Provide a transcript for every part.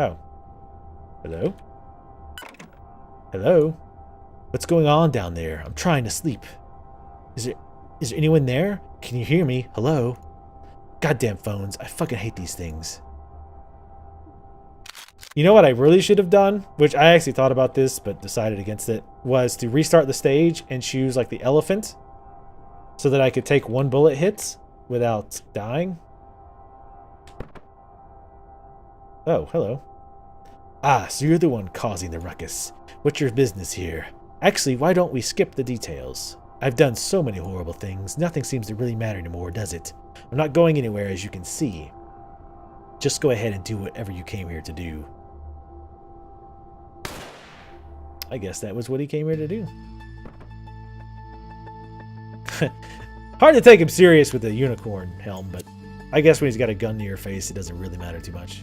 Oh. Hello? Hello? What's going on down there? I'm trying to sleep. Is there anyone there? Can you hear me? Hello? Goddamn phones. I fucking hate these things. You know what I really should have done? Which I actually thought about this, but decided against it. Was to restart the stage and choose like the elephant. So that I could take 1 bullet hit without dying. Oh, hello. Ah, so you're the one causing the ruckus. What's your business here? Actually, why don't we skip the details? I've done so many horrible things. Nothing seems to really matter anymore, does it? I'm not going anywhere, as you can see. Just go ahead and do whatever you came here to do. I guess that was what he came here to do. Hard to take him serious with the unicorn helm, but I guess when he's got a gun to your face, it doesn't really matter too much.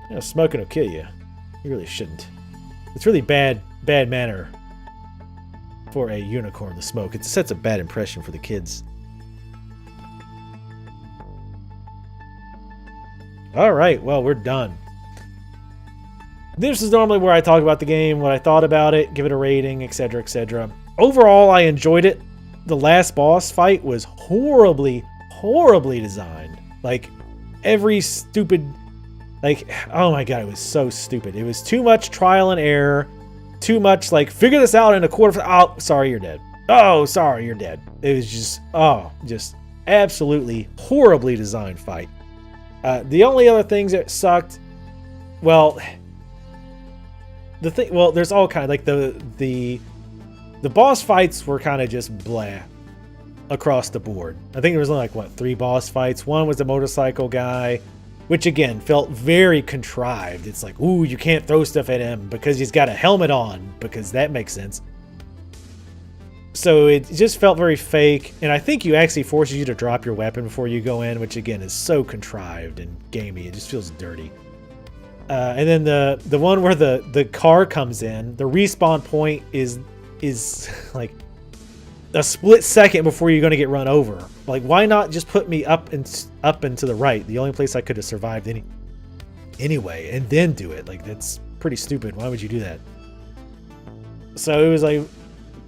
You know, smoking will kill you. You really shouldn't. It's really bad manner for a unicorn to smoke. It sets a bad impression for the kids. Alright, well, we're done. This is normally where I talk about the game, what I thought about it, give it a rating, etc., etc. Overall, I enjoyed it. The last boss fight was horribly, horribly designed. Like, every stupid... Like, oh my god, it was so stupid. It was too much trial and error. Too much, like, figure this out in a quarter... Oh, sorry, you're dead. Oh, sorry, you're dead. It was just, just absolutely horribly designed fight. The only other things that sucked... Well... there's all kind of, like, the boss fights were kind of just blah across the board. I think there was only, like, what, 3 boss fights. One was the motorcycle guy, which, again, felt very contrived. It's like, ooh, you can't throw stuff at him because he's got a helmet on, because that makes sense. So it just felt very fake, and I think you actually forces you to drop your weapon before you go in, which, again, is so contrived and gamey. It just feels dirty. And then the one where the car comes in, the respawn point is like a split second before you're going to get run over. Like, why not just put me up and to the right? The only place I could have survived anyway, and then do it. Like, that's pretty stupid. Why would you do that? So it was like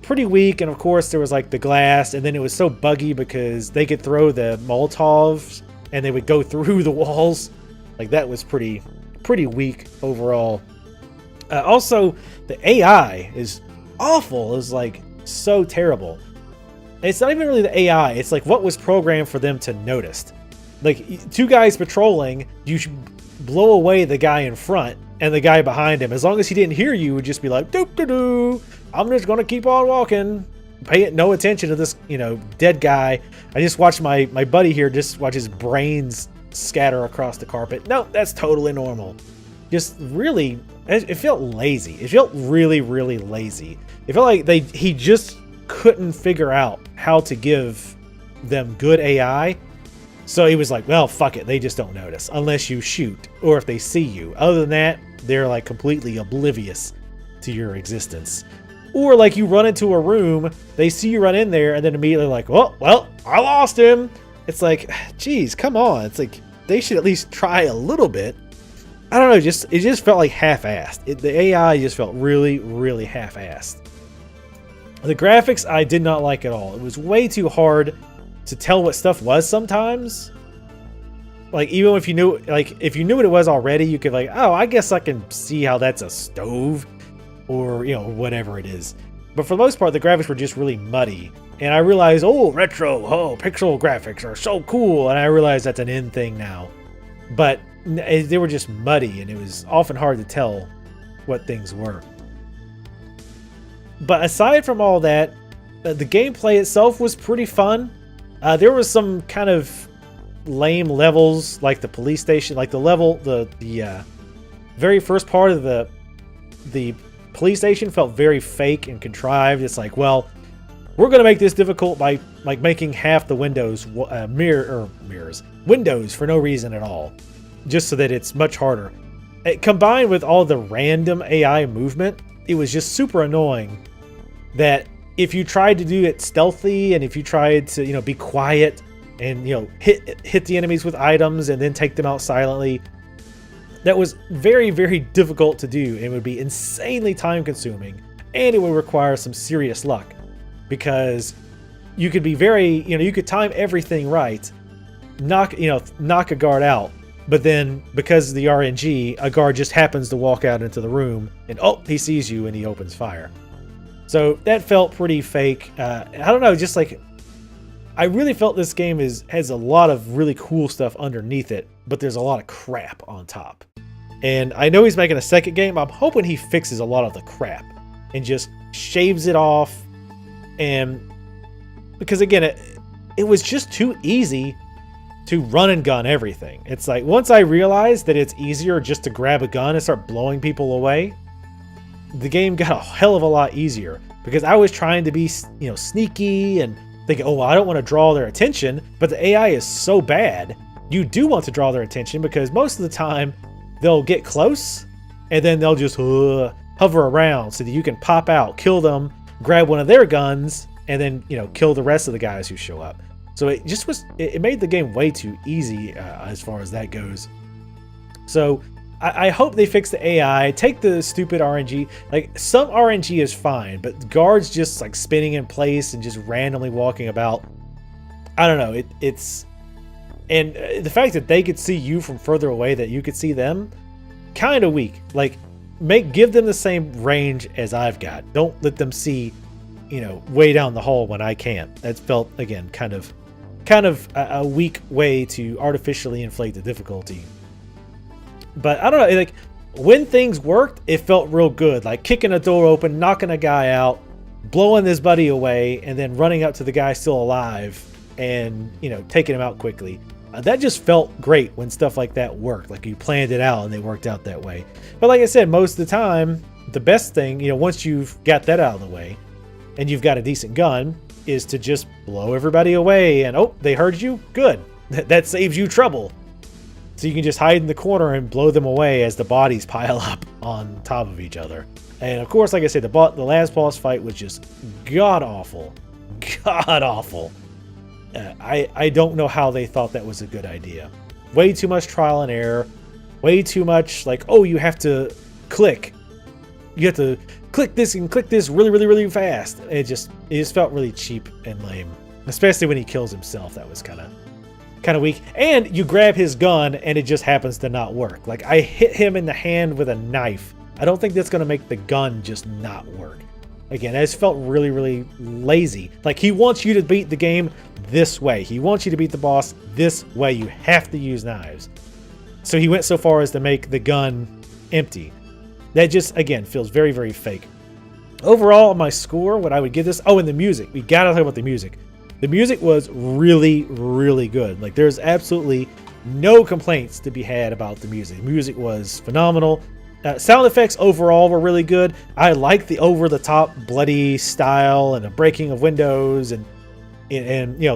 pretty weak, and of course there was like the glass, and then it was so buggy because they could throw the Molotovs and they would go through the walls. Like, that was pretty weak overall. Also, the AI is awful. It's like so terrible. It's not even really the AI. It's like what was programmed for them to notice. Like, 2 guys patrolling, you should blow away the guy in front and the guy behind him. As long as he didn't hear you, would just be like, doo-doo-doo. I'm just gonna keep on walking. Pay no attention to this, dead guy. I just watched my buddy here just watch his brains scatter across the carpet. No, that's totally normal. Just really, it felt lazy. It felt really, really lazy. It felt like he just couldn't figure out how to give them good AI. So he was like, well, fuck it. They just don't notice unless you shoot or if they see you. Other than that, they're like completely oblivious to your existence. Or like you run into a room, they see you run in there and then immediately like, well, I lost him. It's like, geez, come on. It's like they should at least try a little bit. I don't know. It just felt like half-assed. The AI just felt really, really half-assed. The graphics I did not like at all. It was way too hard to tell what stuff was sometimes. Like, even if you knew, if you knew what it was already, you could like, oh, I guess I can see how that's a stove or, whatever it is. But for the most part, the graphics were just really muddy. And I realized, oh, retro, pixel graphics are so cool. And I realized that's an in thing now. But they were just muddy, and it was often hard to tell what things were. But aside from all that, the gameplay itself was pretty fun. There was some kind of lame levels, like the police station, like the very first part of the police station felt very fake and contrived. It's like, well, we're gonna make this difficult by like making half the windows windows for no reason at all, just so that it's much harder. Combined with all the random AI movement, it was just super annoying that if you tried to do it stealthy and if you tried to, be quiet, and hit the enemies with items and then take them out silently. That was very, very difficult to do, and would be insanely time consuming, and it would require some serious luck, because you could be you could time everything right, knock a guard out, but then because of the RNG, a guard just happens to walk out into the room and he sees you and he opens fire. So that felt pretty fake. I don't know, just like, I really felt this game has a lot of really cool stuff underneath it, but there's a lot of crap on top. And I know he's making a second game. I'm hoping he fixes a lot of the crap and just shaves it off. And because again, it was just too easy to run and gun everything. It's like, once I realized that it's easier just to grab a gun and start blowing people away, the game got a hell of a lot easier, because I was trying to be, sneaky and thinking, oh, well, I don't want to draw their attention, but the AI is so bad. You do want to draw their attention, because most of the time they'll get close and then they'll just hover around so that you can pop out, kill them, grab one of their guns, and then, kill the rest of the guys who show up. So it just it made the game way too easy as far as that goes. So I hope they fix the AI, take the stupid RNG. Like, some RNG is fine, but guards just like spinning in place and just randomly walking about, I don't know. And the fact that they could see you from further away that you could see them, kind of weak. Like, give them the same range as I've got. Don't let them see, way down the hall when I can't. That felt, again, kind of a weak way to artificially inflate the difficulty. But I don't know, like, when things worked, it felt real good. Like kicking a door open, knocking a guy out, blowing his buddy away, and then running up to the guy still alive and, taking him out quickly. That just felt great when stuff like that worked. Like, you planned it out and they worked out that way. But like I said, most of the time, the best thing, once you've got that out of the way and you've got a decent gun, is to just blow everybody away and, oh, they heard you? Good. That saves you trouble. So you can just hide in the corner and blow them away as the bodies pile up on top of each other. And of course, like I said, the last boss fight was just god-awful. God-awful. I don't know how they thought that was a good idea. Way too much trial and error. Way too much, like, oh, you have to click. You have to click this and click this really, really, really fast. It just felt really cheap and lame. Especially when he kills himself. That was kind of weak. And you grab his gun and it just happens to not work. Like, I hit him in the hand with a knife. I don't think that's going to make the gun just not work. Again, it just felt really, really lazy. Like, he wants you to beat the game this way. He wants you to beat the boss this way. You have to use knives. So he went so far as to make the gun empty. That just, again, feels very, very fake. Overall, my score, what I would give this... Oh, and the music. We got to talk about the music. The music was really, really good. Like, there's absolutely no complaints to be had about the music. The music was phenomenal. Sound effects overall were really good. I like the over-the-top bloody style and the breaking of windows and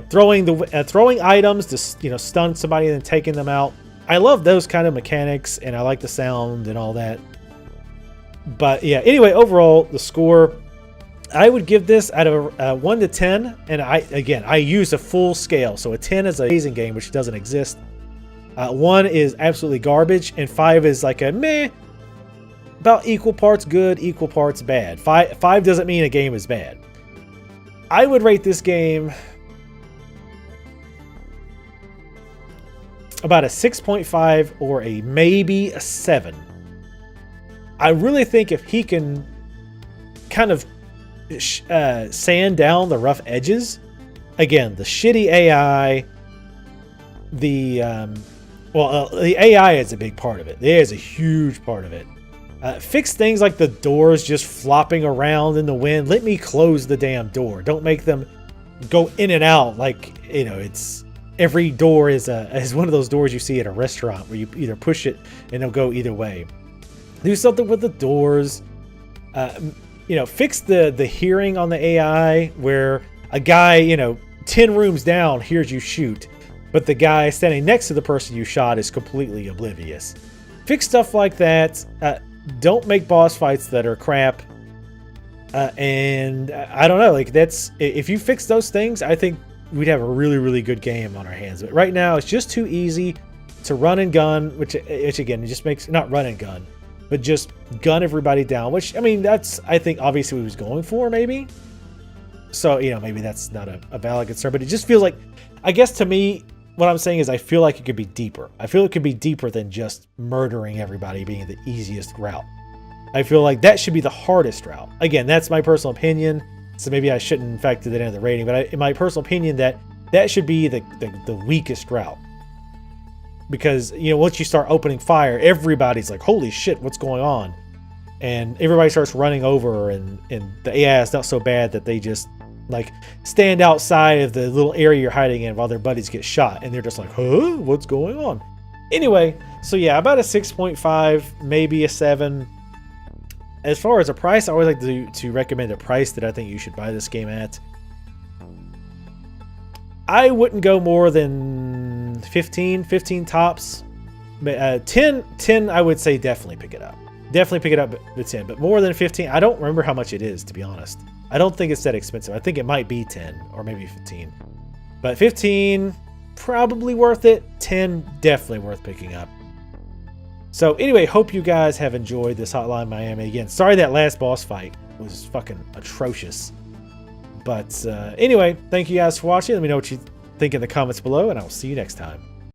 throwing items to stun somebody and then taking them out. I love those kind of mechanics, and I like the sound and all that. But yeah, anyway, overall the score, I would give this out of 1 to 10, and I used a full scale. So a 10 is an amazing game, which doesn't exist. 1 is absolutely garbage, and 5 is like a meh, about equal parts good, equal parts bad. 5 doesn't mean a game is bad. I would rate this game about a 6.5 or a maybe a 7. I really think if he can kind of sand down the rough edges, again, the shitty AI, the AI is a big part of it. It is a huge part of it. Fix things like the doors just flopping around in the wind. Let me close the damn door. Don't make them go in and out like, it's every door is one of those doors you see at a restaurant where you either push it and it'll go either way. Do something with the doors. Fix the hearing on the AI where a guy, 10 rooms down hears you shoot, but the guy standing next to the person you shot is completely oblivious. Fix stuff like that. Don't make boss fights that are crap. And I don't know, like, that's, if you fix those things, I think we'd have a really, really good game on our hands. But right now, it's just too easy to run and gun, which again, it just makes, not run and gun, but just gun everybody down, which, I mean, that's, I think, obviously what he was going for, maybe. So, you know, maybe that's not a valid concern, but it just feels like, I guess to me, what I'm saying is I feel like it could be deeper. I feel it could be deeper than just murdering everybody being the easiest route. I feel like that should be the hardest route. Again, that's my personal opinion, so maybe I shouldn't factor that into the rating, but in my personal opinion, that should be the weakest route. Because, you know, once you start opening fire, everybody's like, holy shit, what's going on? And everybody starts running over, and the AI is not so bad that they just, like, stand outside of the little area you're hiding in while their buddies get shot, and they're just like, huh? What's going on? Anyway, so yeah, about a 6.5, maybe a 7. As far as a price, I always like to recommend a price that I think you should buy this game at. I wouldn't go more than 15 tops. 10 I would say definitely pick it up. Definitely pick it up at 10, but more than 15, I don't remember how much it is, to be honest. I don't think it's that expensive. I think it might be 10 or maybe 15. But 15, probably worth it. 10, definitely worth picking up. So anyway, hope you guys have enjoyed this Hotline Miami. Again, sorry that last boss fight was fucking atrocious. But anyway, thank you guys for watching. Let me know what you think in the comments below, and I'll see you next time.